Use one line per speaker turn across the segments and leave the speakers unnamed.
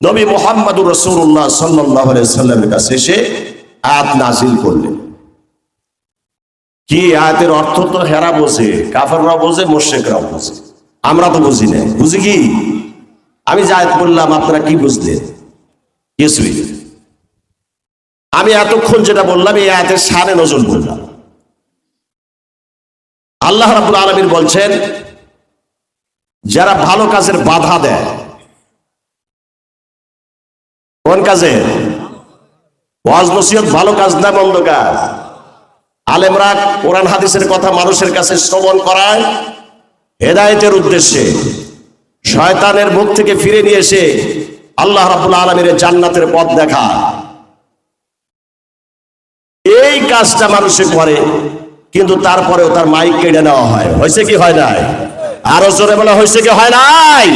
নবী মুহাম্মদুর রাসূলুল্লাহ সাল্লাল্লাহু আলাইহি ওয়াসাল্লামের কাছে এসে আয়াত নাযিল করলেন। কি আয়াতের অর্থ তো হেরা বোঝে, কাফেররা বোঝে, মুশরিকরাও বোঝে, আমরা তো বুঝি না। বুঝি কি? আমি যে আয়াত বললাম আপনারা কি বুঝলেন? কিছুই। আমি এতক্ষণ যেটা বললাম এই আয়াতের শানে নজর বললাম। আল্লাহ রাব্বুল আলামিন বলছেন, যারা ভালো কাজের বাধা দেয়, কোন কাজে? ওয়াজ নসিহত ভালো কাজ না মন্দ কাজ? আলেমরা কোরআন হাদিসের কথা মানুষের কাছে শ্রবণ করায় হেদায়েতের উদ্দেশ্যে, শয়তানের মুখ থেকে ফিরে নিয়ে এসে আল্লাহ রাব্বুল আলামিনের জান্নাতের পথ দেখা। এই কাজটা মানুষে করে, কিন্তু তারপরেও তার মাইক কেড়ে নেওয়া হয়। হয়েছে কি হয় নাই? আরো জোরে বলা হয়েছে কি হয় নাই?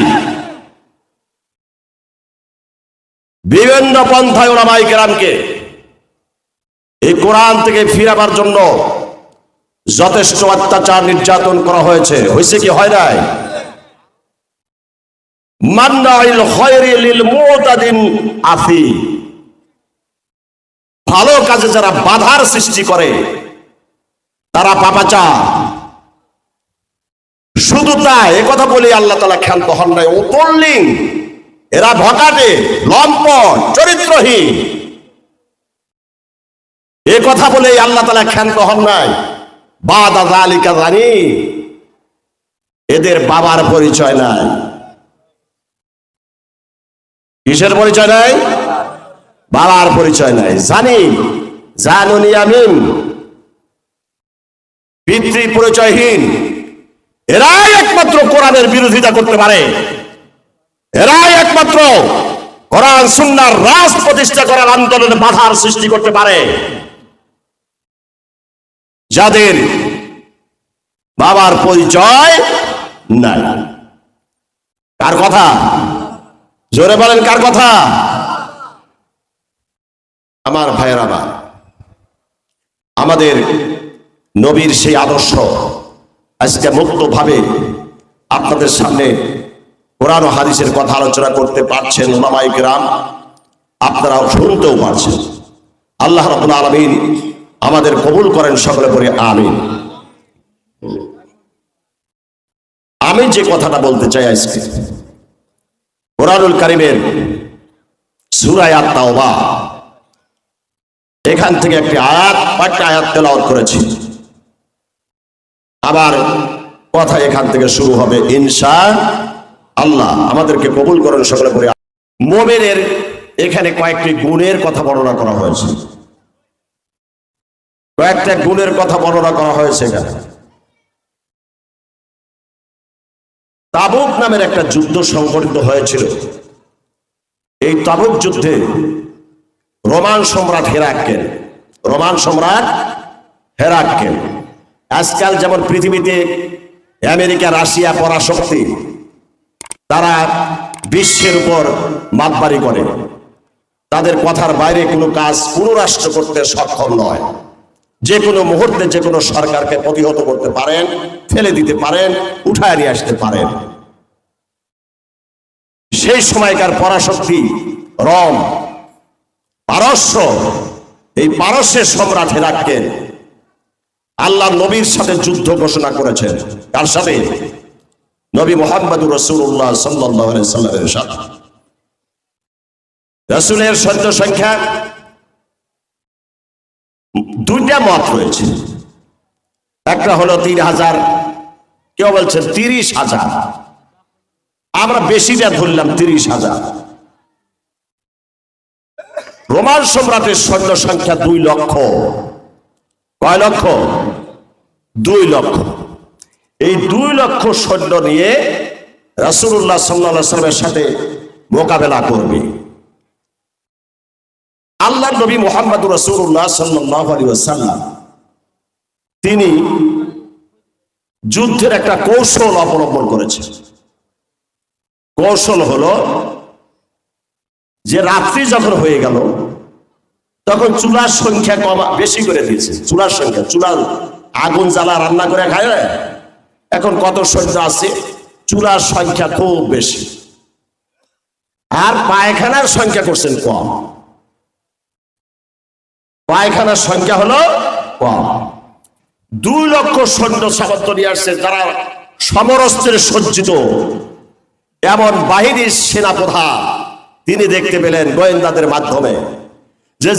বিভিন্ন পন্থায় উলামায়ে কেরামকে এই কোরআন থেকে ফিরাবার জন্য যথেষ্ট অত্যাচার নির্যাতন করা হয়েছে। হয়েছে কি হয় নাই? মান্নাইল খায়রি লিল মুতাদিন আফি, ভালো কাজে যারা বাধার সৃষ্টি করে তারা পাপাচার। শুধু তাই, একথা বলি আল্লাহ তাআলা ক্ষান্ত হন নাই। উপরলিং এরা ভকাটে, লম্পট, চরিত্রহীন, এ কথা বলে আল্লাহ তাআলা ক্ষান্ত হন নাই। বাদা যালিকা জানি, এদের বাবার পরিচয় নাই। কিসের পরিচয় নাই? বাবার পরিচয় নাই। জানি, জানুনি আমিন, পিতৃ পরিচয়হীন। এরাই একমাত্র কোরআনের বিরোধিতা করতে পারে, এরাই একমাত্র কোরআন সুন্নাহর রাজ প্রতিষ্ঠা করার আন্দোলনে বাধার সৃষ্টি করতে পারে। যাদের বাবার পরিচয় নাই। কার কথা? জোরে বলেন, কার কথা? আমার ভাইয়েরা, আমার আমাদের নবীর সেই আদর্শ আজকে মুক্তভাবে আপনাদের সামনে কোরআন ও হাদিসের কথা আলোচনা করতে পারছেন উলামায়ে কেরাম, আপনারাও শুনতেও পারছেন। আল্লাহ রাব্বুল আলামিন আমাদের কবুল করেন, সকলে পড়ে আমিন। আমি যে কথাটা বলতে চাই আজকে কোরআনুল কারীমের সূরা আত-তাওবা, এখান থেকে একটি আয়াত তেলাওয়াত করেছি। আবার কথা এখান থেকে শুরু হবে ইনশাআল্লাহ। আমাদেরকে কবুল করেন, সকলে পড়ে। মুমিনের এখানে কয়েকটি গুণের কথা বর্ণনা করা হয়েছে, কয়েকটা গুণের কথা বর্ণনা করা হয়েছে এখানে। তাবুক নামের একটা যুদ্ধ সংঘটিত হয়েছিল। এই তাবুক যুদ্ধে রোমান সম্রাট হেরাক্কেল, আজকাল যেমন পৃথিবীতে আমেরিকা, রাশিয়া পরাশক্তি, তারা বিশ্বের উপর মাতবাড়ি করে, তাদের কথার বাইরে কোনো কাজ কোনো রাষ্ট্র করতে সক্ষম নয়। যে কোনো মুহূর্তে যে কোনো সরকারকে প্রতিহত করতে পারেন, ফেলে দিতে পারেন, উঠায় নিয়ে আসতে পারেন। সেই সময়কার পরাশক্তি রোম, পারস্য, এই পারস্যের সম্রাট হেরাক্কেল আল্লাহ নবীর সাথে যুদ্ধ ঘোষণা করেছেন। কার সাথে? নবী মুহাম্মদুর রাসূলুল্লাহ সাল্লাল্লাহু আলাইহি ওয়াসাল্লামের সাথে। রাসূলের সৈন্য সংখ্যা দুইটা মত রয়েছে। একটা হলো 3000, কেউ বলছেন 30,000, আমরা বেশিটা ধরলাম 30,000। রোমান সম্রাটের সৈন্য সংখ্যা 2 লক্ষ। কয় লক্ষ? 2 লক্ষ। এই 2 লক্ষ সৈন্য নিয়ে রাসূলুল্লাহ সাল্লাল্লাহু আলাইহি ওয়াসাল্লামের সাথে মোকাবেলা করবে। আল্লাহর নবী মুহাম্মদুর রাসূলুল্লাহ সাল্লাল্লাহু আলাইহি ওয়াসাল্লাম তিনি যুদ্ধের একটা কৌশল অবলম্বন করেছেন। কৌশল হলো যে রাত্রি যখন হয়ে গেল তখন চুলার সংখ্যা বেশি করে দিয়েছে। চুলার সংখ্যা, চুলার আগুন জ্বালা রান্না করে খায় না, এখন কত সৈন্য আছে, চুলার সংখ্যা খুব বেশি। আর পায়খানার সংখ্যা করছেন কম। পায়খানার সংখ্যা হলো কম। 2 লক্ষ সৈন্য সামর্থ্য নিয়ে আসছে, যারা সমরস্ত্রে সজ্জিত। এমন বাহিনীর সেনাপ্রধান তিনি দেখতে পেলেন গোয়েন্দাদের মাধ্যমে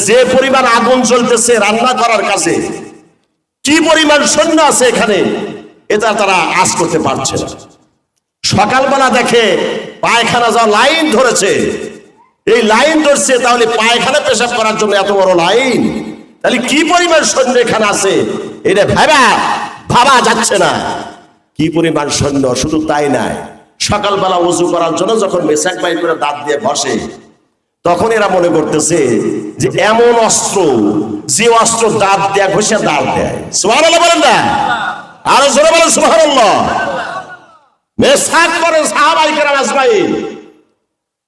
যে পরিমাণ আগুন জ্বলতেছে রান্না করার কাছে, কি পরিমাণ সৈন্য আছে এখানে, এটা তারা আজ করতে পারছে না। সকালবেলা দেখে পায়খানা যা লাইন ধরেছে, এই লাইন ধরছে, তাহলে পায়খানা পেশাব করার জন্য এত বড় লাইন, তাহলে কি পরিমাণ সৈন্য এখানে আছে এটা ভাবা যাচ্ছে না। কি পরিমাণ সৈন্য! শুধু তাই নাই, সকালবেলা ওযু করার জন্য যখন মেসাক বাই করে দাঁত দিয়ে বসে, তখন এরা মনে করতেছে যে এমন অস্ত্র, যে অস্ত্র দাঁত দেয়া ঘষে দাঁত দেয়। সুবহানাল্লাহ বলেন না? আরো জোরে বলেন সুবহানাল্লাহ। মেসাক করে সাহাবায়ে কেরাম আজমাইন,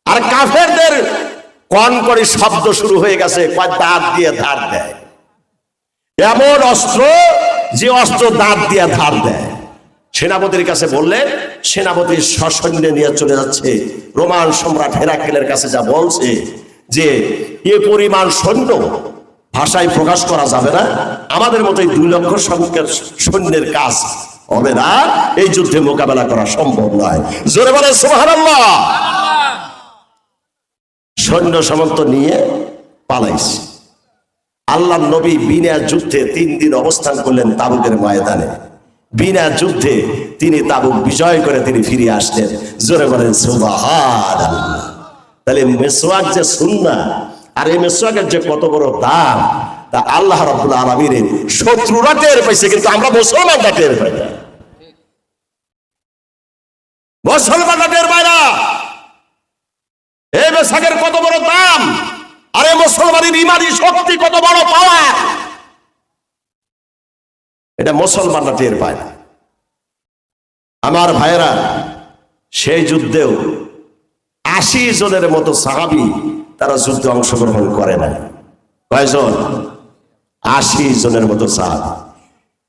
আর কাফেরদের কনকরি শব্দ শুরু হয়ে গেছে, কয় দাঁত দিয়ে ধার দেয়। এমন অস্ত্র, যে অস্ত্র দাঁত দিয়ে ধার দেয়। সেনাপতির কাছে বললেন, সেনাপতি সসৈন্য নিয়ে চলে যাচ্ছে। রোমান সম্রাট হেরাক্লিসের কাছে যা বলছে যে এ পরিমাণ সৈন্য ভাষায় প্রকাশ করা যাবে না, আমাদের মতো 2 লক্ষ সংখ্যার সৈন্যের কাজ হবে না, এই যুদ্ধে মোকাবেলা করা সম্ভব নয়। জোরে বলে সুবহানাল্লাহ। সৈন্য সামন্ত নিয়ে পালাইছে। আল্লাহর নবী বিনা যুদ্ধে 3 দিন অবস্থান করলেন তাবুকের ময়দানে। বিনা যুদ্ধে তিনি তাবুক বিজয় করে তিনি ফিরে আসলেন। জোরে বলেন সুবহানাল্লাহ। তাহলে মেসওয়াক যে সুন্নাহ, আর এই মেসওয়াকের যে কত বড় দাম, তা আল্লাহ রাব্বুল আলামিনের শত্রুরা টের পাইছে, কিন্তু আমরা মুসলমানরা টের পাই না। মুসলমানরা টের পাই না এই মেসওয়াকের কত বড় দাম, আর এই মুসলমানের ঈমানি শক্তি কত বড় পাওয়ার, এটা মুসলমানরা টের পায় না। আমার ভাইয়েরা, সেই যুদ্ধেও 80 জনের মতো সাহাবী তারা যুদ্ধে অংশগ্রহণ করে না। কয়জন? 80 জনের মতো সাহাবী।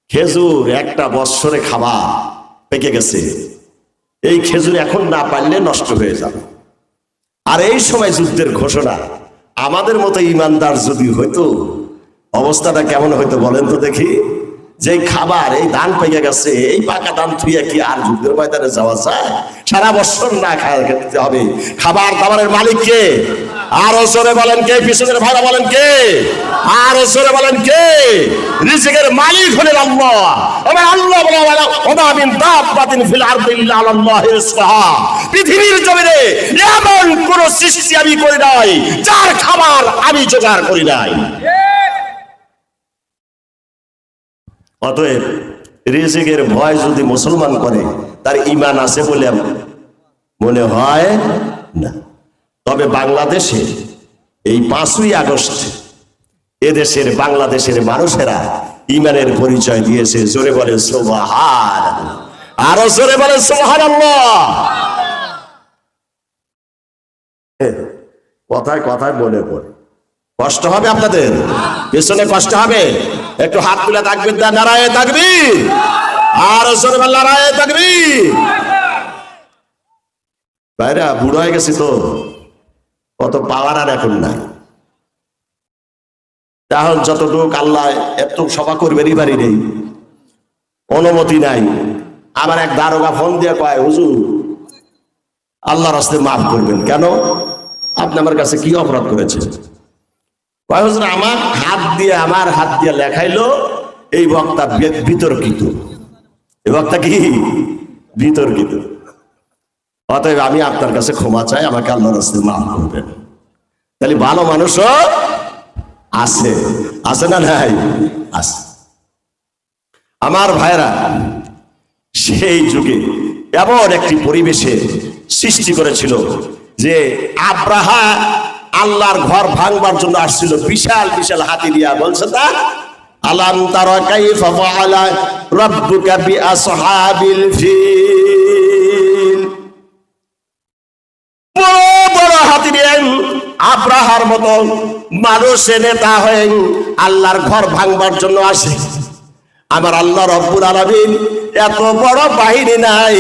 খেজুর একটা বৎসরে খাওয়া পেকে গেছে, এই খেজুর এখন না পারলে নষ্ট হয়ে যাবে। আর এই সময় যুদ্ধের ঘোষণা, আমাদের মতো ইমানদার যদি হইতো, অবস্থাটা কেমন হইতো বলেন তো দেখি। যে খাবার, এই ধান পেকে গেছে, এই পাকা ধান থুইয়া কি আর যুদ্ধের ময়দানে যাওয়া যায়? সারা বছর না খেতে হবে। খাবার দাবারের মালিক কে? আরো জোরে বলেন কে? পিছনের ভাইরা বলেন কে? আরো জোরে বলেন কে? রিজিকের মালিক হলেন আল্লাহ। আল্লাহ বলে ওমা মিন দাব্বাতিন ফিল আরদি ইল্লা আলাল্লাহি রিজকুহা। পৃথিবীর জমিনে এমন কোন সৃষ্টি আমি করি নাই যার খাবার আমি জোগাড় করি নাই। অতএব রিজিকের ভয় যদি মুসলমান করে, তার ঈমান আছে বলে মনে হয় না। তবে বাংলাদেশে এই 5ই আগস্ট এদেশের বাংলাদেশের মানুষেরা ঈমানের পরিচয় দিয়েছে। জোরে বলে সুবহানাল্লাহ। আরো জোরে বলে সুবহানাল্লাহ। কথায় কথায় মনে পড়ে। কষ্ট হবে আপনাদের, পেছনে কষ্ট হবে। একটু হাত তুলে তাকবীর দেন, নারায়ে তাকবীর। আর জোরে বল নারায়ে তাকবীর। ভাইরা, বুড়ো হয়ে গেছি তো, কত পাওয়ার আর এখন নাই। এখন যতটুকু আল্লাহ এত সভা করবেনই পারি নেই, অনুমতি নাই। আমার এক দারোগা ফোন দিয়ে কয়, হুজুর আল্লাহর রাস্তায় মাফ করবেন। কেন? আপনি আমার কাছে কি অপরাধ করেছেন? কয়, হুজুর আমার হাত দিয়ে লেখাইলো এই বক্তা বিতর্কিত। এই বক্তা কি বিতর্কিত। অতএব আমি আপনার কাছে ক্ষমা চাই, আমাকে আল্লাহর রাস্তায় মাফ করবেন। তাহলে ভালো মানুষও আছে, আছে না নাই? আছে। আমার ভাইরা, সেই যুগে এমন একটি পরিবেশে সৃষ্টি করেছিল যে আব্রাহা আল্লাহর ঘর ভাঙবার জন্য আসছিল বিশাল বিশাল হাতি দিয়া। বলছে তা আলাম তারা কাইফা ফাআলা রাব্বুকা বিআসহাবিল ফিল। বড় বড় হাতি নিয়ে আব্রাহার মতো মানুষ নেতা হয়ে আল্লাহর ঘর ভাঙবার জন্য আসে। আমার আল্লাহ রব্বুল আলামিন এত বড় বাহিনী নাই,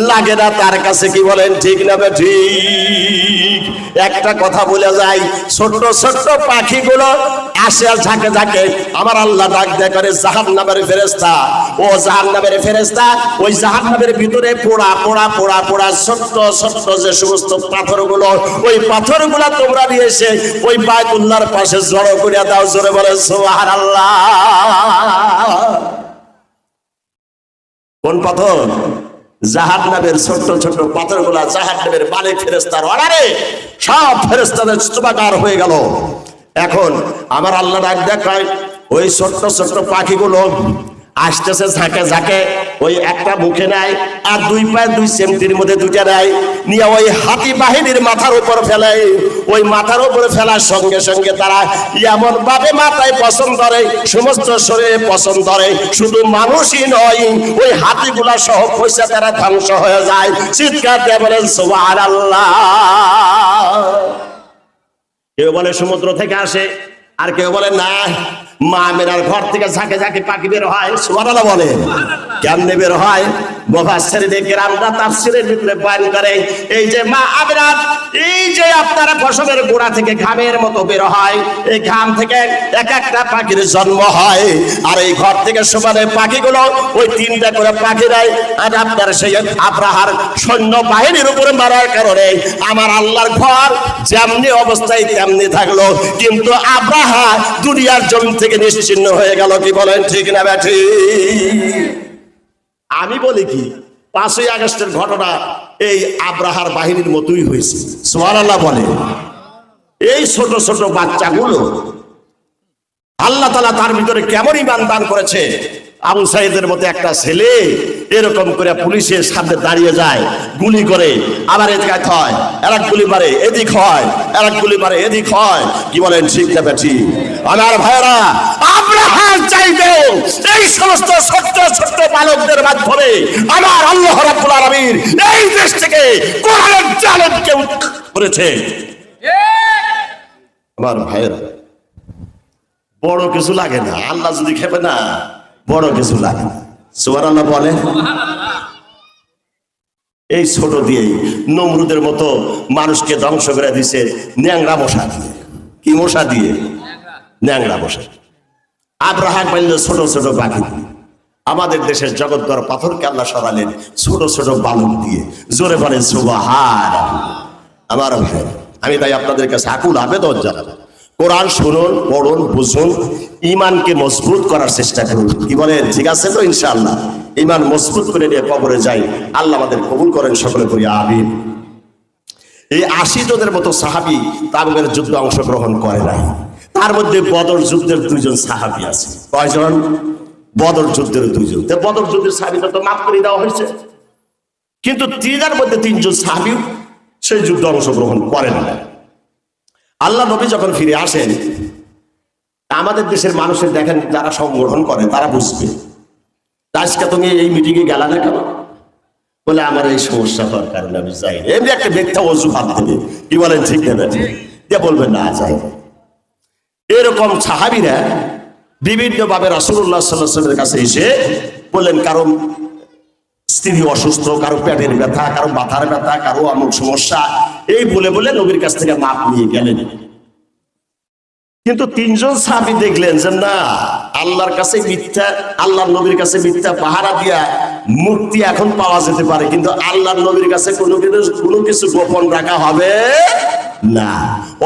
লাগে না তার কাছে। কি বলেন ঠিক না ঠিক? একটা কথা বলে যাই, ছোট্ট ছোট্ট পাখিগুলো আসে ঝাঁকে ঝাঁকে, আমার আল্লাহ ডাক দেয়া করে জাহান্নামের ফেরেশতা, ও জাহান্নামের ফেরেশতা, ওই জাহান্নামের ভিতরে পোড়া পোড়া পোড়া পোড়া ছোট্ট ছোট্ট যে সমস্ত পাথরগুলো, ওই পাথরগুলো তোমরা নিয়ে এসে ওই বাইতুল্লাহর পাশে জড়ো করে দাও। জোরে বলে সুবহানাল্লাহ। কোন পাথর? জাহান্নামের ছোট্ট ছোট্ট পাথরগুলা জাহান্নামের মালিক ফেরেশতার অর্ডারে সব ফেরেশতাদের চুবাকার হয়ে গেল। এখন আমার আল্লাহ ডাক দেখায়, ওই ছোট্ট ছোট্ট পাখিগুলো আসতেছে ঝাঁকে ঝাঁকে, ওই একটা মুখে নেয় আর দুই পায়ে দুই সেমটির মধ্যে দুইটা নেয়, নিয়ে ওই হাতি বাহিনীর মাথার উপর ফেলে। ওই মাথার উপরে ফেলার সঙ্গে সঙ্গে তারা এমন ভাবে মাথায় পছন্দ করে, সমস্ত শরীরে পছন্দ করে, শুধু মানুষই নয়, ওই হাতিগুলা সহ পয়সা তারা ধ্বংস হয়ে যায়। চিৎকার দিয়ে বলেন সুবহানাল্লাহ। কেউ বলে সমুদ্র থেকে আসে, আর কেউ বলে না মা মেনার ঘর থেকে ঝাঁকে ঝাঁকে পাখি বের হয়। সুবহানাল্লাহ বলে। কেমনে বের হয়? মুফাসসিরিনে কেরামরা তাফসীরের ভিতরে বয়ান করে, এই যে মা আমিনার, এই যে আপনার ফসলের গোড়া থেকে ঘামের মতো বের হয়, এই ঘাম থেকে এক একটা পাখির জন্ম হয়, আর এই ঘর থেকে সমানে পাখিগুলো ওই তিনটা করে পাখি দেয়। আর আপনার সেই আব্রাহার সৈন্য বাহিনীর উপরে মারার কারণে আমার আল্লাহর ঘর যেমনি অবস্থায় তেমনি থাকলো, কিন্তু আব্রাহা দুনিয়ার জমি থেকে নিশ্চিহ্ন হয়ে গেল। কি বলেন ঠিক না ব্যাঠি? আমি বলি কি, 5ই আগস্টের ঘটনা এই আব্রাহার বাহিনীর মতোই হয়েছে। সুবহানাল্লাহ বলে। এই ছোট ছোট বাচ্চাগুলো আল্লাহ তাআলা তার ভিতরে কেমন ঈমান দান করেছে। আবু সাইদের মতো একটা ছেলে এরকম করে পুলিশের সামনে দাঁড়িয়ে যায়, গুলি করে, আবার এদিকে হয়, এরাক গুলি মারে, এদিক হয়, এরাক গুলি মারে, এদিক হয়। কি বলেন ঠিক না বেঠি? আমার ভাইরা, আব্রাহার চাইতে এই সমস্ত ছোট্ট ছোট্ট বালকদের মাধ্যমে আমার আল্লাহ রাব্বুল আলামিন এই দেশ থেকে কোরআনের জালেমকে করেছে। আমার ভাইরা, বড় কিছু লাগে না, আল্লাহ যদি খেপে না বড় কিছু লাগে না। সুবহানাল্লাহ বলে। এই ছোট দিয়ে নমরুদের মতো মানুষকে ধ্বংস করে দিছে ন্যাংরা মশা দিয়ে। কি মশা দিয়ে? ন্যাংরা মশা। আব্রাহা পাইল ছোট ছোট পাখি। আমাদের দেশের জগদ্দর পাথরকে আল্লাহ সরালেন ছোট ছোট বালক দিয়ে। জোরে বলেন সুবহানাল্লাহ। আমার ভাই, আমি তাই আপনাদের কাছে আকুল আবেদন জানাবো, কোরআন শুনুন, পড়ুন, বুঝুন, ইমানকে মজবুত করার চেষ্টা করুন। কি বলেন ঠিক আছে তো? ইনশাআল্লাহ ইমান মজবুত করে নিয়ে কবরে যাই। আল্লাহ আমাদের কবুল করেন, সকলে করি আমিন। এই 80 জনের মতো সাহাবী তাবুকের যুদ্ধে অংশগ্রহণ করে নাই। তার মধ্যে বদর যুদ্ধের 2 জন সাহাবী আছে। কয়জন? বদর যুদ্ধের 2 জন। তো বদর যুদ্ধের সাহাবীরা তো মাফ করে দেওয়া হয়েছে, কিন্তু 3 মধ্যে 3 জন সাহাবী সেই যুদ্ধে অংশগ্রহণ করেন না। আল্লাহ নবী যখন ফিরে আসেন, আমাদের দেশের মানুষের দেখেন যারা সংগঠন করে তারা বুঝবে, আজকে তুমি এই মিটিংয়ে গেলা না কেন? বলে আমার এই সমস্যা হওয়ার কারণে আমি যাই না। এমনি একটা মিথ্যা অজুহাত দেবে। কি বলেন ঠিক না? দিয়ে বলবে না যাই। এরকম সাহাবীরা বিভিন্ন ভাবে রাসূলুল্লাহ সাল্লাল্লাহু আলাইহি ওয়াসাল্লামের কাছে এসে বললেন, কারণ স্ত্রী অসুস্থ, কারো পেটের ব্যথা, কারো মাথার ব্যথা, কারো অমুক সমস্যা, এই বলে বলে নবীর কাছ থেকে মাপ নিয়ে গেলেন। কিন্তু 3 জন সাহাবী দেখলেন যে না, আল্লাহর কাছে মিথ্যা, আল্লাহর নবীর কাছে মিথ্যা পাহারা দিয়া মুক্তি এখন পাওয়া যেতে পারে, কিন্তু আল্লাহর নবীর কাছে কোনো কিছু গোপন রাখা হবে না।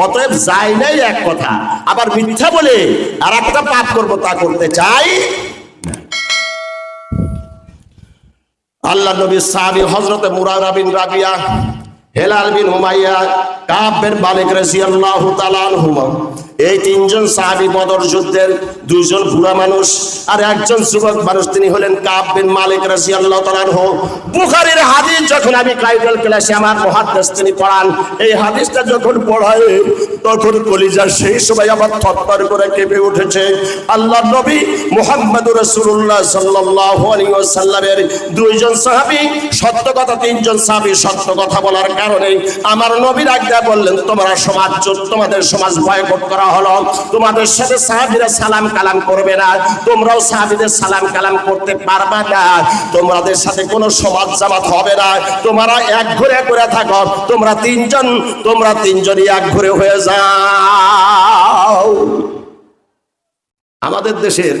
অতএব যাই নাই এক কথা, আবার মিথ্যা বলে আর একটা পাপ করবো তা করতে চাই না। আল্লাহ নবী সাহাবী হযরতে মুরারা বিন রাবিয়া, হেলাল বিন উমাইয়া, কাব বিন মালিক রাদিয়াল্লাহু তাআলা আনহুমা, এই 3 জন সাহাবী বদর যুদ্ধের 2 জন বুড়া মানুষ আর একজন যুবক মানুষ, তিনি হলেন কাব বিন মালিক রাদিয়াল্লাহু তাআলা আনহু। বুখারীর হাদিস যখন আমি কাইদাল ক্লাসে আমার মুহাদ্দিস তিনি পড়ান, এই হাদিসটা যখন পড়ায় তখন কলিজা সেই সময় আবার থরথর করে কেঁপে উঠেছে। আল্লাহ নবী মুহাম্মদুর রাসূলুল্লাহ সাল্লাল্লাহু আলাইহি ওয়াসাল্লামের দুইজন সাহাবী সত্য কথা, তিনজন সাহাবী সত্য কথা বলার কারণে আমার নবীর আজ্ঞা বললেন, তোমরা সমাজ, তোমাদের সমাজ বয়কট করা হলো, তোমাদের সাথে সাহাবীরা সালাম কালাম করবে না, তোমরাও সাহাবীদের সালাম কালাম করতে পারবে না, তোমাদের সাথে কোনো সমাজ জামাত হবে না, তোমরা এক ঘরে করে থাকো, তোমরা তিনজনই এক ঘরে হয়ে যাও। আমাদের দেশের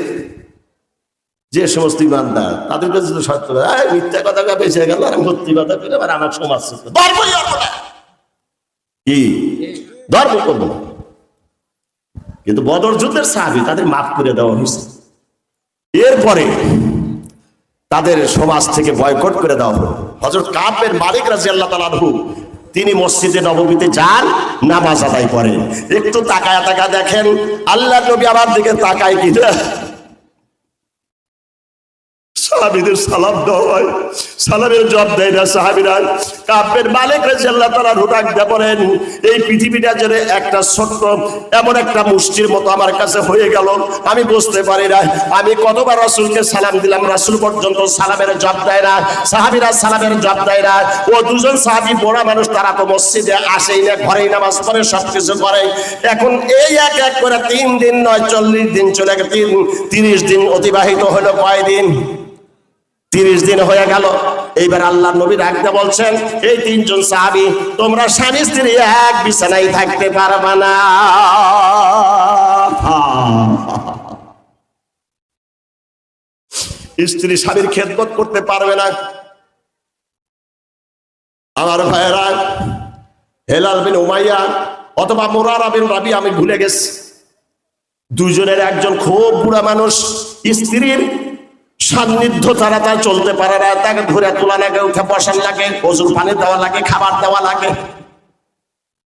যে সমস্ত ইমানদার তাদের কাছে তো সত্য মিথ্যা কথা বেঁচে গেল আর সত্যি কথা বলে আবার আমার সমাজ কি ধর্ম করবো। কিন্তু বদর যুদ্ধের সাহাবী তাদের মাফ করে দেওয়া হয়েছে, এরপরে তাদের সমাজ থেকে বয়কট করে দেওয়া হলো। হযরত কাব বিন মালিক রাদিয়াল্লাহু তাআলা আনহু তিনি মসজিদে নববীতে যান, নামাজ আদায় করেন, একটু তাকায় দেখেন আল্লাহর নবী আমার দিকে তাকায় কিনা, সাহাবীদের সালাম দেওয়া হয়, সালামের জবাব দেয় না সাহাবীরা। কাব বিন মালিক রাদিয়াল্লাহু তাআলা ডাক দিয়ে বলেন, এই পৃথিবীটা যেন একটা ছোট্ট এমন একটা মুষ্টির মতো আমার কাছে হয়ে গেল, আমি বুঝতে পারি না আমি কতবার রাসূলকে সালাম দিলাম, রাসূল পর্যন্ত সালামের জবাব দেয় না, সাহাবীরা সালামের জবাব দেয় না। ও দুজন সাহাবী বড় মানুষ, তারা তো মসজিদে আসেই না, ঘরেই নামাজ পড়ে, সবকিছু করে। এখন এই এক এক করে 3 দিন নয় 40 দিন চলে গেল, 30 দিন অতিবাহিত হলো। কয়দিন? 30 দিন হয়ে গেল। এইবার আল্লাহ নবী ডাকতে বলছেন, এই তিনজন সাহাবী তোমরা স্বামী স্ত্রী এক বিছানায় থাকতে পারবে না। স্ত্রী স্বামীর খেদমত করতে পারবে না। আমার ভাইয়েরা, হেলাল বিন উমাইয়া অথবা মুরারা বিন রাবি, আমি ভুলে গেছি, দুজনের একজন খুব বুড়া মানুষ, স্ত্রীর সান্নিধ্য ছাড়া তার চলতে পারে না, তাকে ধরে তোলা লাগে, উঠে বসার লাগে, ওজুর পানি দেওয়া লাগে, খাবার দেওয়া লাগে।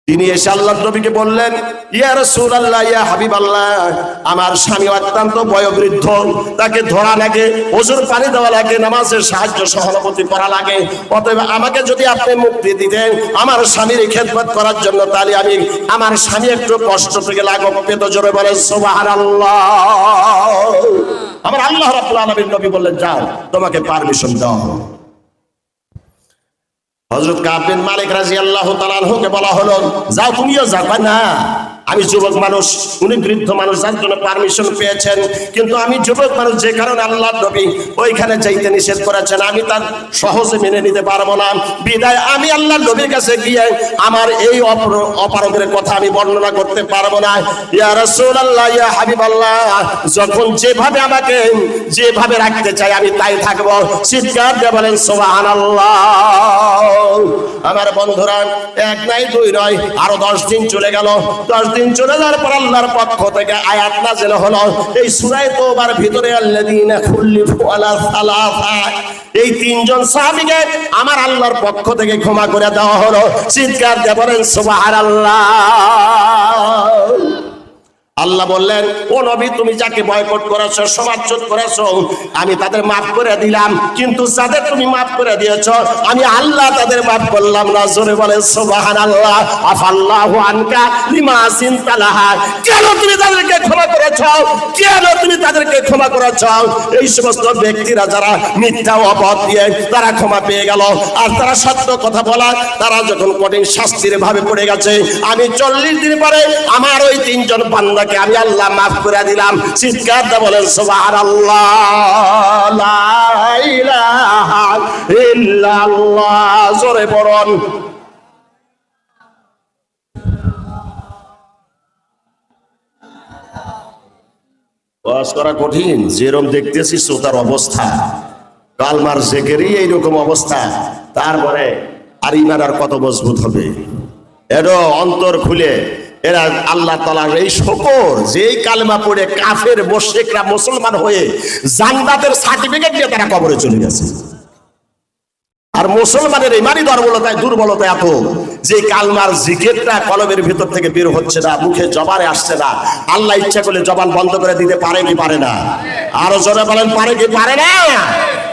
তিনি এসে আল্লাহর নবীকে বললেন, ইয়া রাসূলুল্লাহ, ইয়া হাবিবাল্লাহ, আমার স্বামী অত্যন্ত বয়োবৃদ্ধ, তাকে ধরা লাগে, ওজুর পানি দেওয়া লাগে, নামাজের সাহায্য সহানুভূতি করা লাগে, অতএব আমাকে যদি আপনি মুক্তি দিতেন আমার স্বামীর খেদমত করার জন্য, তাহলে আমি আমার স্বামী একটু কষ্ট থেকে লাঘব পেত। জোরে বলেন সুবহানাল্লাহ। আমার আল্লাহ রাব্বুল আলামিন নবী বললেন, যাও, তোমাকে পারমিশন দেওয়া হলো। হযরত কাব বিন মালিক রাদিয়াল্লাহু তাআলা আনহুকে বলা হলো, যাও, তুমিও যাও। না, আমি যুবক মানুষ, উনি বৃদ্ধ মানুষ, যার জন্য পারমিশন পেয়েছেন, কিন্তু আমি যুবক মানুষ, যে কারণে আল্লাহর নবী ওইখানে যাইতে নিষেধ করেছেন, আমি তার সহজে মেনে নিতে পারবো না। বিদায় আমি আল্লাহর নবীর কাছে গিয়ে আমার এই অপরাধের কথা আমি বর্ণনা করতে পারবো না। ইয়া রাসূলুল্লাহ, ইয়া হাবিবাল্লাহ, যখন যেভাবে আমাকে যেভাবে রাখতে চাই আমি তাই থাকবো। চিৎকার দিয়ে বলেন সুবহানাল্লাহ। আমার বন্ধুরা, 1 নয় 2 নয়, আরো 10 দিন চলে গেল। 10 দিন চলে যাওয়ার পর আল্লাহর পক্ষ থেকে আয়াত নাযিল হলো। এই সূরা তাওবার ভিতরে আল্লাযীনা খুল্লিফু আলা সালাসা, এই 3 জন সাহাবীকে আমার আল্লাহর পক্ষ থেকে ক্ষমা করে দেওয়া হলো। চিৎকার দিয়ে বলেন সুবহানাল্লাহ। আল্লাহ বললেন, ও নবী, তুমি যাকে বয়কট করেছো, সমাজচ্যুত করেছো, আমি তাদের মাফ করে দিলাম, কিন্তু যাদের তুমি মাফ করে দিয়েছো আমি আল্লাহ তাদের মাফ করলাম না। জোরে বলেন সুবহানাল্লাহ। আফাল্লাহু আনকা লিমা সিনতা লাহা, কেন তুমি তাদেরকে ক্ষমা করেছো, কেন তুমি তাদেরকে ক্ষমা করেছো? এই সমস্ত ব্যক্তিরা যারা মিথ্যা অপবাদ দিয়ে তারা ক্ষমা পেয়ে গেল, আর তারা সত্য কথা বলা, তারা যখন কঠিন শাস্তির ভাবে পড়ে গেছে, আমি 40 দিন পরে আমার ওই 3 জন বান্দা আমি আল্লাহ মাফ করে দিলাম। চিৎকার দিয়ে বলেন সুবহানাল্লাহ। লা ইলাহা ইল্লাল্লাহ। জোরে পড়ুন। ওয়াজ করা কঠিন, যেরকম দেখতেছি শ্রোতার অবস্থা, কালমার জেকেরই এইরকম অবস্থা, তারপরে আর ইমান আর কত মজবুত হবে? এরও অন্তর খুলে এরা আল্লাহ তাআলার এই শকর, যেই কালেমা পড়ে কাফের মুশরিকরা মুসলমান হয়ে জান্নাতের সার্টিফিকেট নিয়ে তারা কবরে চলে গেছে। আর মুসলমানের ইমানি দুর্বলতা এত যে কালমার জিকিরটা কলমের ভিতর থেকে বের হচ্ছে না, মুখে জবানে আসছে না। আল্লাহ ইচ্ছা করলে জবান বন্ধ করে দিতে পারে কি পারে না? আরো জোরে বলেন, পারে কি পারে না?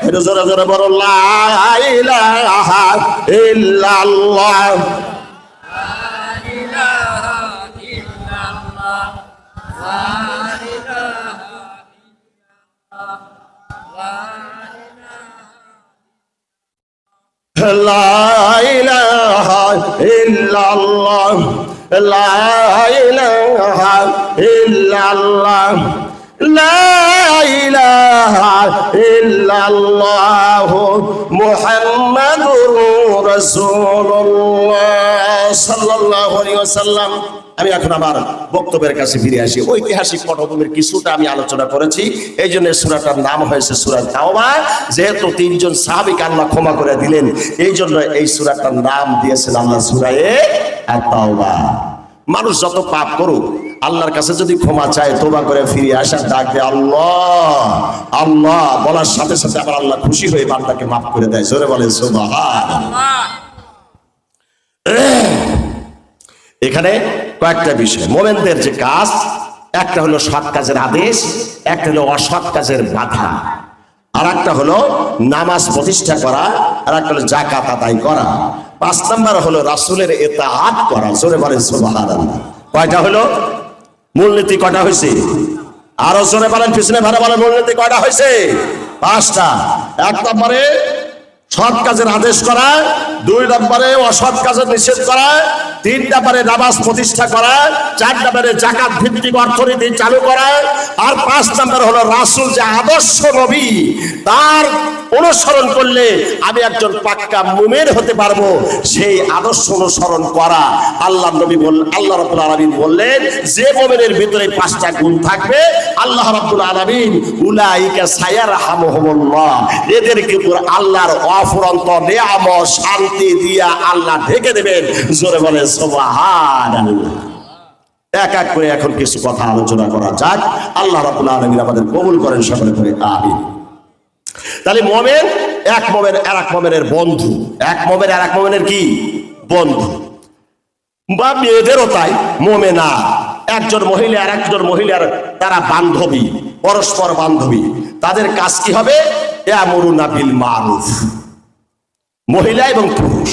এটা জোরে জোরে বলেন, লা ইলাহা ইল্লাল্লাহ। লা ইলাহা ইল্লাল্লাহ, লা ইলাহা ইল্লাল্লাহ, লা ইলাহা ইল্লাল্লাহ মুহাম্মাদুর রাসূলুল্লাহ সাল্লাল্লাহু আলাইহি ওয়াসাল্লাম। আমি এখন আমার বক্তব্যের কাছে ফিরে আসি। ঐতিহাসিক পটভূমির কিছুটা আমি আলোচনা করেছি, এই জন্য সূরাটার নাম হয়েছে সূরা তাওবা। যেহেতু তিনজন সাহাবীকে আল্লাহ ক্ষমা করে দিলেন, এই জন্য এই সূরাটার নাম দিয়েছেন আল্লাহ সূরায়ে আত-তাওবা। মানুষ যত পাপ করুক, আল্লাহর কাছে যদি ক্ষমা চায়, তওবা করে ফিরে আসার ডাক দেয় আল্লাহ আল্লাহ বলার সাথে সাথে আবার আল্লাহ খুশি হয়ে বান্দাকে মাফ করে দেয়। জোরে বলেন সুবহানাল্লাহ। এখানে কয়েকটা বিষয়, মোমেনদের যে কাজ, একটা হলো সৎ কাজের আদেশ, একটা হলো অসৎ কাজের বাধা, আর একটা হলো নামাজ প্রতিষ্ঠা করা, আর একটা হলো যাকাত আদায় করা। 5 নাম্বার হলো রাসূলের ইতাআত করা। জোরে বলেন সুবহানাল্লাহ। কয়টা হলো? মূলনীতি কয়টা হয়েছে? আরো জোরে বলেন, পিছনে ভাড়া বলেন, মূলনীতি কয়টা হয়েছে? 5টা। 1 নম্বরে সৎ কাজের আদেশ করা, 2 নম্বরে অসৎ কাজের নিষেধ করা, 3 নম্বরে নামাজ প্রতিষ্ঠা করা, 4 নম্বরে যাকাত ভিত্তিক অর্থনীতি চালু করা, আর 5 নম্বর হলো রাসূল যে আদর্শ নবী, তার অনুসরণ করলে আমি একজন পাক্কা মুমিন হতে পারবো, সেই আদর্শ অনুসরণ করা। আল্লাহ নবী বললেন, আল্লাহ রাব্বুল আলামিন বললেন, যে মুমিনের ভিতরে 5টা গুণ থাকবে, আল্লাহ রাব্বুল আলামিন উলাইকা সায়ারহামুহুমুল্লাহ, এদেরকে পুরো আল্লাহর অফুরন্ত নিয়ামত শান্তি দিয়া আল্লাহ ঢেকে দেবেন। জোরে বলে সুবহানাল্লাহ। এক এক করে এখন কিছু কথা আলোচনা করা যাক। আল্লাহ রাব্বুল আলামিন আমাদের কবুল করেন, সকলে করে আমিন। তাহলে মুমিন, এক মুমিন আর এক মুমিনের বন্ধু, এক মুমিন আর এক মুমিনের কি বন্ধু, বা মেয়েদেরও তাই। মুমিনা একজন মহিলা আর একজন মহিলার তারা বান্ধবী, পরস্পর বান্ধবী। তাদের কাজ কি হবে? ইয়ামুরুনা বিল মারুফ, মহিলা এবং পুরুষ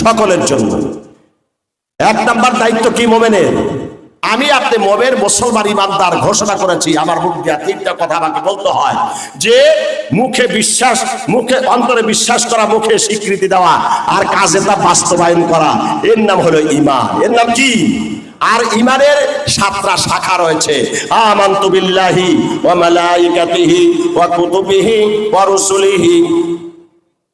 সকলের জন্য। 1 নাম্বার দায়িত্ব কি মুমিনের? আমি আপনি মুমিন মুসলমান ইমানদার ঘোষণা করেছি, আমার মুখ দিয়ে 3টা কথা আমাকে বলতে হয়, যে মুখে বিশ্বাস, মুখে অন্তরে বিশ্বাস করা, মুখে স্বীকৃতি দেওয়া, আর কাজে তা বাস্তবায়ন করা। এর নাম হলো ঈমান। এর নাম কি? আর ঈমানের 7টা শাখা রয়েছে। আমানতু বিল্লাহি ওয়া মালাইকাতিহি ওয়া কুতুবিহি ওয়া রুসুলিহি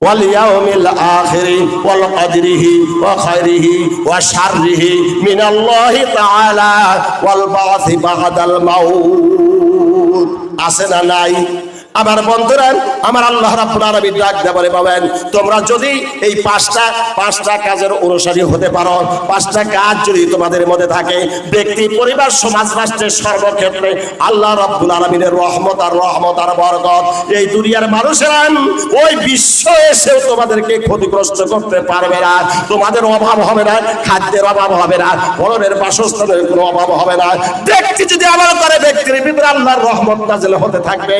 ওয়াল ইয়াউমিল আখিরি ওয়াল কদরিহি ওয়া খাইরিহি ওয়া শাররিহি মিনাল্লাহি তাআলা ওয়াল বা'থি বা'দাল মাউত। আছে না নাই? আমার বন্ধুরা, আমার আল্লাহ রাব্বুল আলামিন ডাক দিয়ে বলে, বাবেন তোমরা যদি এই 5টা কাজের অনুসারী হতে পারো, 5টা কাজ যদি তোমাদের মধ্যে থাকে, ব্যক্তি, পরিবার, সমাজ, রাষ্ট্রের সর্বক্ষেত্রে আল্লাহ রাব্বুল আলামিনের রহমত আর বরকত এই দুনিয়ার মানুষেরা ওই বিশ্ব এসেও তোমাদেরকে ক্ষতিগ্রস্ত করতে পারবে না। তোমাদের অভাব হবে না, খাদ্যের অভাব হবে না, পরনের বাসস্থানের কোনো অভাব হবে না। ব্যক্তি যদি আমল করে, ব্যক্তির ভিতরে আল্লাহর রহমত নাযিল হতে থাকবে।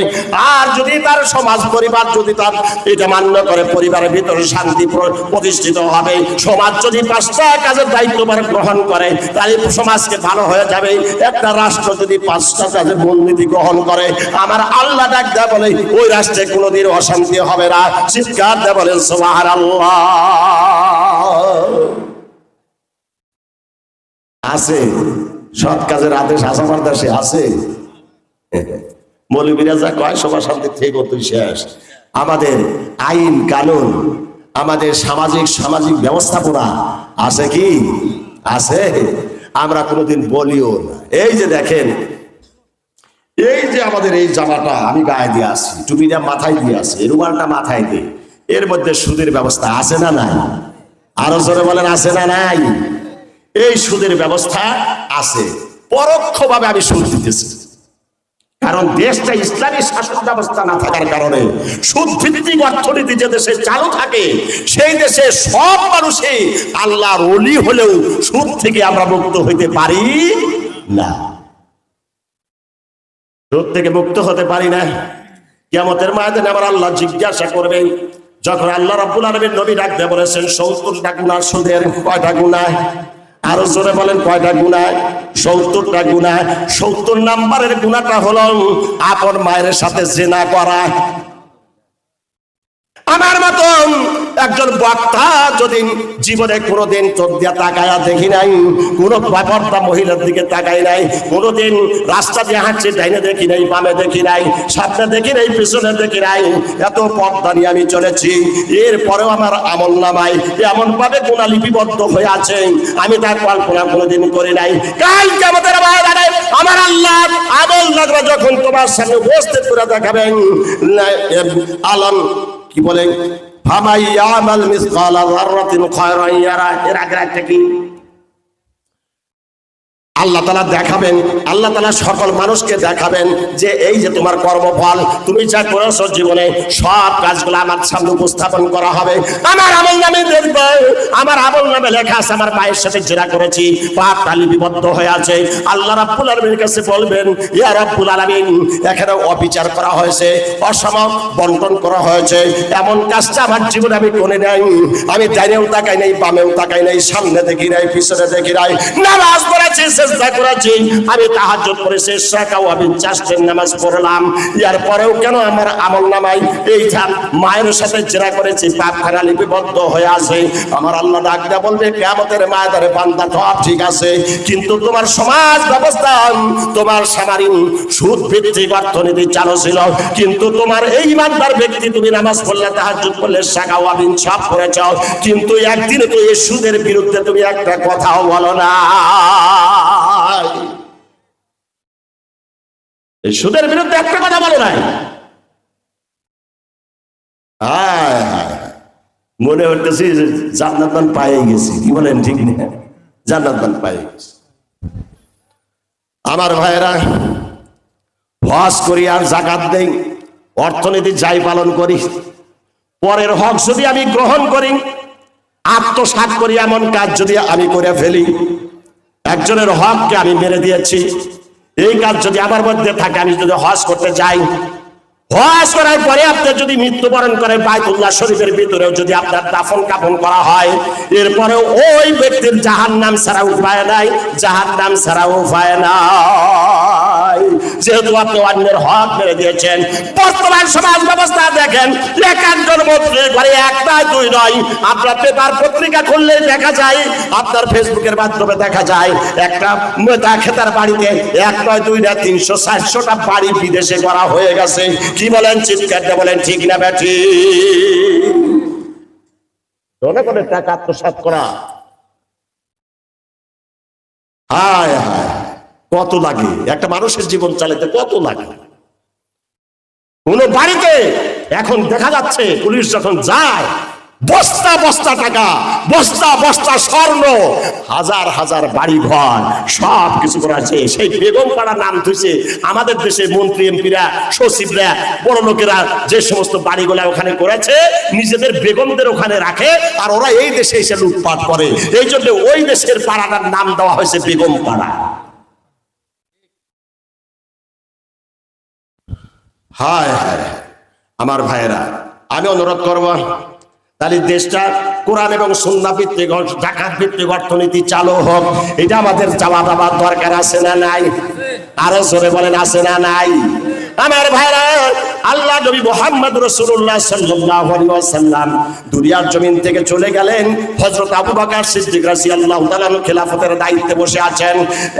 আর যদি তার সমাজ পরিবার যদি তার এটা মান্য করে, পরিবারের ভিতরে শান্তি প্রতিষ্ঠিত হবে। সমাজ যদি 5টা কাজের দায়িত্বভার গ্রহণ করে, তাহলে সমাজকে ভালো হয়ে যাবে। একটা রাষ্ট্র যদি 5টা কাজের মূলনীতি গ্রহণ করে, আমার আল্লাহ ডাক দেয়া বলে, ওই রাষ্ট্রে কোনোদিন অশান্তি হবে না। চিৎকার দেয়া বলেন সুবহানাল্লাহ। আছে সৎ কাজের আদেশ আছে আমার দেশে, আছে। মৌলবীরা যা কয় সবার শান্তি থেকে তুই শেষ। আমাদের আইন কানুন, আমাদের সামাজিক ব্যবস্থাপনা আছে কি? আছে। আমরা কোনোদিন বলিও না। এই যে দেখেন, এই যে আমাদের এই জামাটা আমি গায়ে দিয়ে আসছি, টুপিটা মাথায় দিয়ে আসছি, রুমালটা মাথায় দিয়ে, এর মধ্যে সুদের ব্যবস্থা আছে না নাই? আরো জোরে বলেন, আছে না নাই? এই সুদের ব্যবস্থা আছে। পরোক্ষভাবে আমি সুদ দিতেছি, কারণ দেশটা ইসলামী শাসন ব্যবস্থা না থাকার কারণে সুদ ভিত্তিক অর্থনীতি যে দেশে চালু থাকে, সেই দেশে সব মানুষই আল্লাহর ওলি হলেও সুদ থেকে আমরা মুক্ত হইতে পারি না। সুদ থেকে মুক্ত হতে পারি না। কিয়ামতের ময়দানে আমার আল্লাহ জিজ্ঞাসা করবেন, যখন আল্লাহ রাব্বুল আলামিন নবী ডাক দিয়ে বলেছেন 70টা গুনাহ সুদের, কয়টা গুনাহ? আরো জোরে বলেন কয়টা গুনাহ? 70টা গুনাহ। 70 নম্বরের গুনাহটা হলো আপন মায়ের সাথে জিনা করা। আমার মতন একজন বক্তা যদি জীবনে কোনোদিন চোখ দিয়া তাকায়া দেখি নাই, কোন পর্দা মহিলার দিকে তাকাই নাই, কোনোদিন রাস্তা দিয়ে হাঁটছে ডাইনে দেখি নাই, বামে দেখি নাই, সামনে দেখি নাই, পিছনে দেখি নাই, এত পর্দা নিয়ে আমি চলেছি। এরপরেও আমার আমল নামায় এমন ভাবে গুনাহ লিপিবদ্ধ হয়ে আছে, আমি তার কল্পনা কোনোদিন করি নাই। কাল কিয়ামতের ময়দানে আমার আল্লাহ আমল নামা যখন তোমার সামনে উপস্থিত করে দেখাবেন, আলম কি বলে, ফামাই ইয়ামাল মিসকালা যাররাতিন খায়রান ইয়ারা। এর আগে একটা কি আল্লাহ তাআলা দেখাবেন, আল্লাহ তাআলা সকল মানুষকে দেখাবেন যে এই যে তোমার কর্মফল, তুমি যা করেছো জীবনে সব কাজগুলো আমার সামনে উপস্থাপন করা হবে। আমার আমল নামে দেখবে, আমার আমল নামে লেখা আছে আমার পায়ের সাথে জেরা করেছি, পাপটা লিপিবদ্ধ হয়ে আছে। আল্লাহ রাব্বুল আলামিনের কাছে বলবেন, ইয়া রাব্বুল আলামিন, এখানে অবিচার করা হয়েছে, অসম বন্টন করা হয়েছে, এমন কাজটা আমার জীবনে আমি করে নাই। আমি ডাইনেও তাকাই নাই, বামেও তাকাই নাই, সামনে দেখি নাই, পিছনে দেখি নাই, নামাজ পড়েছি, করেছি, আমি তাহাজ্জুদ করেছি, সাকাও আমি চাষের নামাজ পড়লাম, এর পরেও কেন আমার আমল নামাই এই মায়ের সাথে জেরা করেছি পাপখানা লিপিবদ্ধ হয়ে আছে। আমার আল্লাহ ডাক দেয়া বলবে, কিয়ামতের ময়দানে বান্দা সব ঠিক আছে, কিন্তু তোমার সমাজ ব্যবস্থা, তোমার সামারিক সুদ ভিত্তিক অর্থনীতি চালু ছিল, কিন্তু তোমার এই ইমানদার ব্যক্তি, তুমি নামাজ পড়লে, তাহাজ্জুদ করলে, সাকাও আমি সব করেছ, কিন্তু একদিনে তো এই সুদের বিরুদ্ধে তুমি একটা কথাও বলো না। এই সুদের বিরুদ্ধে একটা কথা বলো নাই। মনে হইতেছি জান্নাত পায়ে গেছি। কি বলেন, ঠিক না? জান্নাত পায়ে গেছি। আমার ভাইরা, হজ করি আর যাকাত দেই, অর্থনীতি যাই পালন করি, পরের হক যদি আমি গ্রহণ করি, আত্মসাৎ করি, এমন কাজ যদি আমি করে ফেলি, একজনের হককে আমি মেরে দিয়েছি, এই কাজ যদি আমার মধ্যে থাকে, আমি যদি হজ করতে যাই, হজ করার পরে আপনি যদি মৃত্যুবরণ করে বাইতুল্লাহ শরীফের ভিতরেও যদি আপনার দাফন কাফন করা হয়, এরপরে ওই ব্যক্তির জাহান্নাম ছাড়া উপায় নাই, জাহান্নাম ছাড়া উপায় নাই, যেহেতু আপনি অন্যের হক মেরে দিয়েছেন। বর্তমান সমাজ ব্যবস্থা দেখেন, একান্তর মন্ত্রী ঘরে এক নয়, দুই নয়, আপনার পেপার পত্রিকা খুললে দেখা যায়, আপনার ফেসবুকের মাধ্যমে দেখা যায়, একটা নেতা খেতার বাড়িতে এক নয়, দুই নয়, 300-400টা বাড়ি বিদেশে করা হয়ে গেছে। কি বলেন, চিৎকারটা বলেন, ঠিক না ব্যাঠি? জনগণের টাকা আত্মসাৎ করা, হায় হায়, কত লাগে একটা মানুষের জীবন চালাতে, কত লাগে। কোন বাড়িতে এখন দেখা যাচ্ছে পুলিশ যখন যায়, বস্তা বস্তা টাকা, বস্তা বস্তা স্বর্ণ, হাজার হাজার বাড়ি ঘর সব কিছু করেছে। সেই বেগম পাড়া নাম ধুইছে আমাদের দেশে মন্ত্রী এমপিরা, সচিবরা, বড় লোকেরা যে সমস্ত বাড়িগুলা ওখানে করেছে, নিজেদের বেগমদের ওখানে রাখে, আর ওরা এই দেশে এসে লুটপাট করে। এই জন্য ওই দেশের পাড়াটার নাম দেওয়া হয়েছে বেগম পাড়া। হায় হায় আমার ভাইয়েরা, আমি অনুরোধ করব, তাহলে দেশটা কোরআন এবং সুন্নাহ ভিত্তিক, যাকাত ভিত্তিক অর্থনীতি চালু হোক। এটা আমাদের চাওয়া পাওয়ার দরকার আছে না নাই? আরো জোরে বলেন, আছে না নাই? আমার ভাইরা, আল্লাহ নবী মুহাম্মদ রাসূলুল্লাহ সাল্লাল্লাহু আলাইহি ওয়াসাল্লাম দুনিয়ার জমিন থেকে চলে গেলেন। হযরত আবু বকর সিদ্দিক রাদিয়াল্লাহু তাআলা খেলাফতের দায়িত্বে বসে আছেন।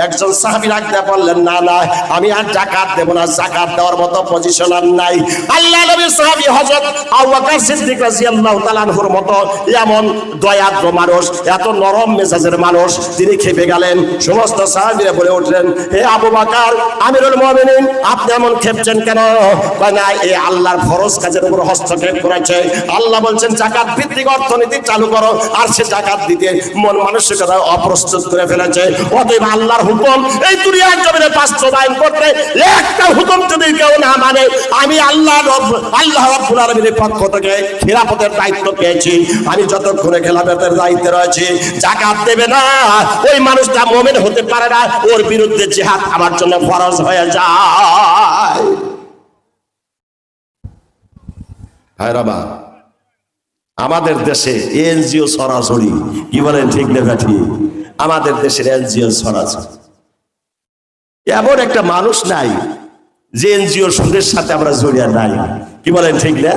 একজন সাহাবী রাখতে বললেন, না না, আমি আর যাকাত দেব না, যাকাত দেওয়ার মতো পজিশন আর নাই। আল্লাহ নবীর সাহাবী হযরত আবু বকর সিদ্দিক রাদিয়াল্লাহু তাআলার মতো এমন দয়াদ্র মানুষ, এত নরম মেজাজের মানুষ, তিনি খেপে গেলেন। সমস্ত সাহাবীরা বলে উঠলেন, হে আবু বকর আমিরুল মুমিনিন, আপনি এমন খেপছেন কেন? না, এই আল্লাহর ফরজ কাজের উপর হস্তক্ষেপ করেছে। আল্লাহ বলছেন যাকাত ভিত্তিক অর্থনীতি চালু করো, আর সে যাকাত দিতে মন মানসিকতা অপ্রস্তুত করে ফেলেছে। অতএব আল্লাহর হুকুম এই দুনিয়ার জমিনে বাস্তবায়ন করতে একটা হুকুম যদি কেউ না মানে, আমি আল্লাহ রাব্বুল আলামিনের পক্ষ থেকে খেলাফতের দায়িত্ব পেয়েছি। আমি যতক্ষণে খেলাফতের দায়িত্বে রয়েছি, যাকাত দেবে না ওই মানুষটা মুমিন হতে পারে না, ওর বিরুদ্ধে জিহাদ আমার জন্য ফরজ হয়ে যায়। হায়রাবা, আমাদের দেশে এনজিও সরাসরি, কি বলেন, ঠিক না ব্যাঠি? আমাদের দেশের এনজিও ছড়াছে। এমন একটা মানুষ নাই যে এনজিও সুদের সাথে আমরা জড়িয়ে নাই। কি বলেন ঠিক না?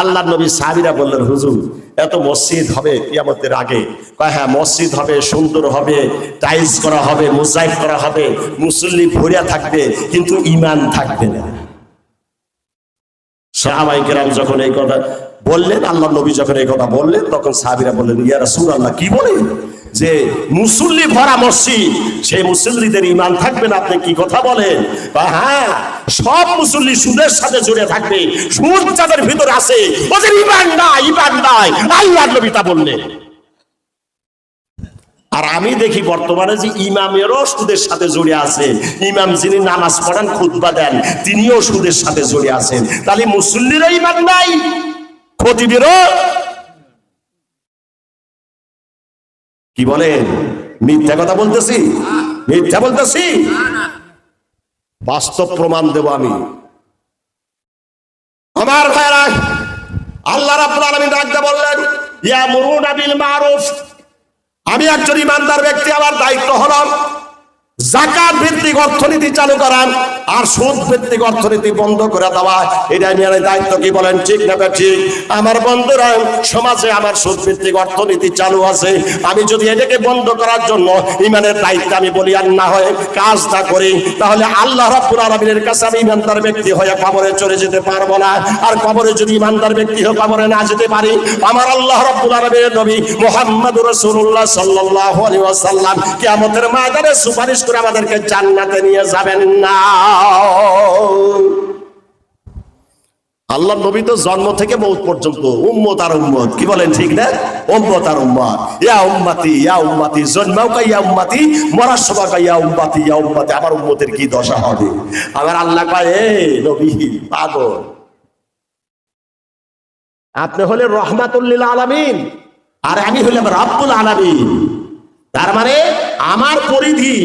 আল্লাহ নবী সাহাবীরা বললেন, হুজুর এত মসজিদ হবে কিয়ামতের আগে? কয় হ্যাঁ, মসজিদ হবে, সুন্দর হবে, টাইলস করা হবে, মোজাইক করা হবে, মুসল্লি ভরিয়া থাকবে, কিন্তু ঈমান থাকবে না। সাহাবায়ে কেরাম যখন এই কথা বললেন, আল্লাহ নবী যখন এই কথা বললেন, তখন সাহাবীরা বললেন, ইয়া রাসূলুল্লাহ, কি বলেন যে মুসল্লি ভরা মসজিদ, সেই মুসল্লিদের ঈমান থাকবে না? আপনি কি কথা বলেন? হ্যাঁ, সব মুসল্লি সুদের সাথে জড়িয়ে থাকবে, সুদ যাদের ভিতরে আছে ওদের ঈমান নাই, ঈমান নাই, আল্লাহ নবী তা বললেন। আর আমি দেখি বর্তমানে যে ইমামেরও সুদের সাথে জড়িয়ে আছে, ইমাম যিনি নামাজ পড়ান, খুতবা দেন, তিনিও সুদের সাথে জড়িয়ে আছেন। তাহলে মুসল্লিরও ঈমান নাই, খতিবেরও। কি বলেন? মিথ্যা কথা বলতেছি? মিথ্যা বলতেছি? বাস্তব প্রমাণ দেব আমি। আমার ভাইরা, আল্লাহ রাব্বুল আলামিন ডাকতে বললেন, ইয়ামুরুনা বিল মারুফ। আমি একজন ইমানদার ব্যক্তি, আমার দায়িত্ব হলো যাকাত ভিত্তিক অর্থনীতি চালু করা আর সুদ ভিত্তিক অর্থনীতি বন্ধ করে দেওয়া। এটা আমার দায়িত্ব। কি বলেন ঠিক না ঠিক? আমার বন্ধুরা, সমাজে আমার সুদ ভিত্তিক অর্থনীতি চালু আছে, আমি যদি এটাকে বন্ধ করার জন্য ইমানের দায়িত্ব আমি বলি আর না হয় কাজ না করি, তাহলে আল্লাহ রাব্বুল আলামিনের কাছে আমি ইমানদার ব্যক্তি হয়ে কবরে চলে যেতে পারবো না। আর কবরে যদি ইমানদার ব্যক্তি হয়ে কবরে না যেতে পারি, আমার আল্লাহ রাব্বুল আলামিনের নবী মুহাম্মদুর রাসূলুল্লাহ সাল্লাল্লাহু আলাইহি ওয়াসাল্লাম কিয়ামতের ময়দানে সুপারিশ করে আমাদেরকে জান্নাতে নিয়ে যাবেন না। আল্লাহ নবী তো জন্ম থেকে মওত পর্যন্ত উম্মত আর উম্মত। কি বলেন ঠিক না? উম্মত আর উম্মত। ইয়া উম্মতি, ইয়া উম্মতি, জন্মাও কা ইয়া উম্মতি, মরার সময় কা ইয়া উম্মতি, ইয়া উম্মতি। আমার উম্মতের কি দশা হবে? আমার আল্লাহ কয়, এ নবী পাগল, আপনি হলেন রহমাতুল লিল আলামিন আর আমি হলাম রাব্বুল আলামিন। তার মানে আমার পরিধি,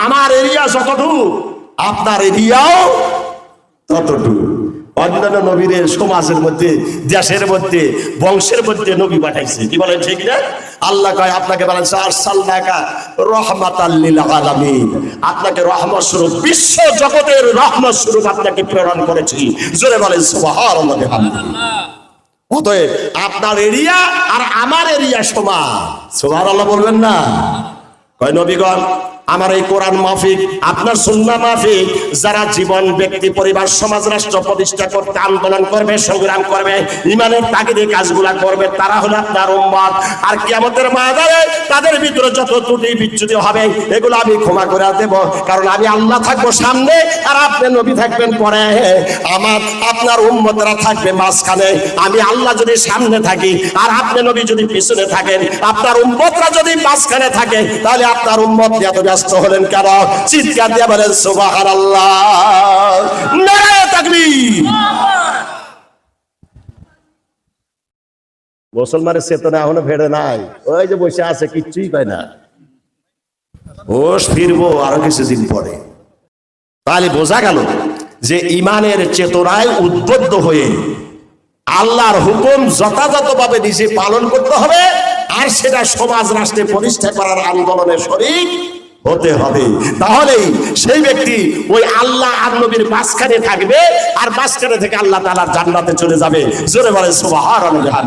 আমার এরিয়া যতটুকু, আপনার এরিয়াও ততটুকু। অন্যান্য নবীদের সমাজের মধ্যে, দেশের মধ্যে, বংশের মধ্যে নবী পাঠাইছে। কি বলেন ঠিক না? আল্লাহ কয় আপনাকে বলেন আরসালনাকা রাহমাতাল লিল আলামিন, আপনাকে রহমত স্বরূপ, বিশ্ব জগতের রহমত স্বরূপ আপনাকে প্রেরণ করেছি। জোরে বলেন সুবহানাল্লাহ বিহামদিহি। অতএব আপনার এরিয়া আর আমার এরিয়া সমান। সুবহানাল্লাহ বলবেন না? কয় নবীগণ, আমার এই কোরআন মাফিক, আপনার সুন্নাহ মাফিক যারা জীবন, ব্যক্তি, পরিবার, সমাজ, রাষ্ট্র প্রতিষ্ঠা করতে আন্দোলন করবে, সংগ্রাম করবে, ঈমানের তাগিদে কাজগুলা করবে, তারা হলো আপনার উম্মত। আর কিয়ামতের ময়দানে তাদের ভিতরে যত ত্রুটি বিচ্যুতি হবে এগুলো আমি ক্ষমা করে দেব, কারণ আমি আল্লাহ থাকবো সামনে আর আপনি নবী থাকবেন পরে। আমার আপনার উম্মতরা থাকবে মাঝখানে। আমি আল্লাহ যদি সামনে থাকি আর আপনি নবী যদি পিছনে থাকেন, আপনার উম্মতরা যদি মাঝখানে থাকে, তাহলে আপনার উম্মত এত ব্যস্ত হলেন কেন? চিৎকার দিয়ে বলেন সুবহানাল্লাহ, নারে তাকবীর। মুসলমানের চেতনা এখনো ফেরে নাই, ওই যে বসে আছে, কিচ্ছুই পায় না। হোশ ফিরবো আরো কিছুদিন পরে। তাহলে বোঝা গেল যে ইমানের চেতনায় উদ্বুদ্ধ হয়ে আল্লাহর হুকুম যথাযথভাবে নিজে পালন করতে হবে, আর সেটা সমাজ রাষ্ট্রে প্রতিষ্ঠা করার আন্দোলনে শরীক হতে হবে। তাহলেই সেই ব্যক্তি ওই আল্লাহ আর নবীর মাঝখানে থাকবে, আর মাঝখানে থেকে আল্লাহ তাআলার জান্নাতে চলে যাবে। জোরে বলে সুবহানাল্লাহ।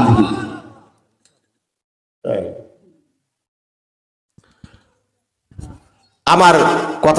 আমার কথা